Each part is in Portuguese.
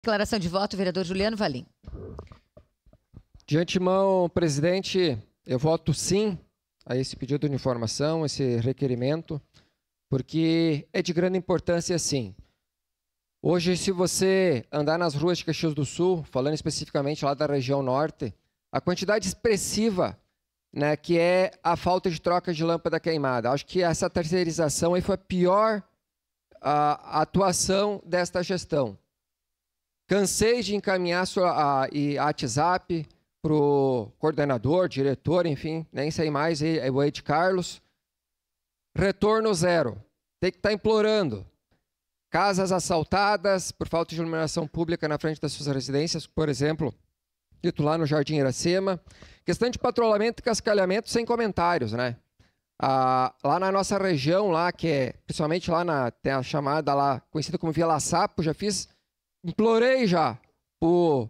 Declaração de voto, vereador Juliano Valim. De antemão, presidente, eu voto sim a esse pedido de informação, esse requerimento, porque é de grande importância sim. Hoje, se você andar nas ruas de Caxias do Sul, falando especificamente lá da região norte, a quantidade expressiva, né, que é a falta de troca de lâmpada queimada. Acho que essa terceirização aí foi a pior a atuação desta gestão. Cansei de encaminhar a WhatsApp para o coordenador, diretor, enfim, nem sei mais, o Ed Carlos. Retorno zero. Tem que estar implorando. Casas assaltadas por falta de iluminação pública na frente das suas residências, por exemplo, dito lá no Jardim Iracema. Questão de patrulhamento e cascalhamento sem comentários, né? Lá na nossa região, lá, que é, principalmente lá tem a chamada lá, conhecida como Vila Sapo, implorei já pro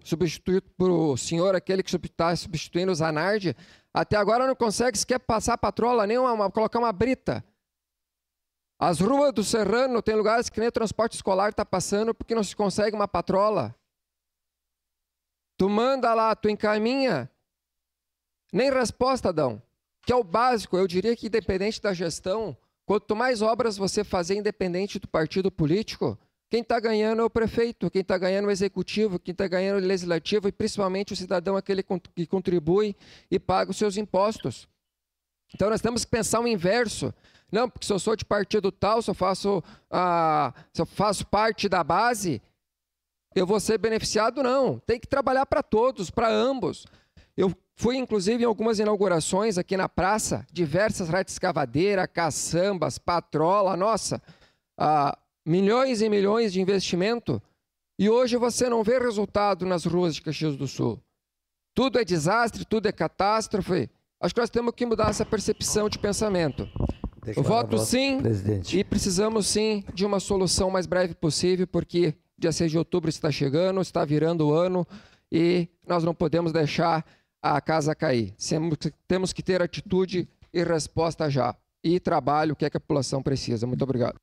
senhor, aquele que está substituindo o Zanardi, até agora não consegue sequer passar a patrola, nem colocar uma brita. As ruas do Serrano tem lugares que nem o transporte escolar está passando porque não se consegue uma patrola. Tu manda lá, tu encaminha, nem resposta dão. Que é o básico, eu diria que independente da gestão, quanto mais obras você fazer independente do partido político, quem está ganhando é o prefeito, quem está ganhando é o executivo, quem está ganhando é o legislativo e principalmente o cidadão, aquele que contribui e paga os seus impostos. Então nós temos que pensar o inverso. Não, porque se eu sou de partido tal, se eu faço parte da base, eu vou ser beneficiado, não. Tem que trabalhar para todos, para ambos. Eu fui, inclusive, em algumas inaugurações aqui na praça, diversas redes escavadeira, caçambas, patrola, nossa, milhões e milhões de investimento, e hoje você não vê resultado nas ruas de Caxias do Sul. Tudo é desastre, tudo é catástrofe. Acho que nós temos que mudar essa percepção de pensamento. Eu voto sim, presidente. E precisamos sim de uma solução o mais breve possível, porque dia 6 de outubro está chegando, está virando o ano, e nós não podemos deixar a casa cair. Temos que ter atitude e resposta já. E trabalho, que é que a população precisa. Muito obrigado.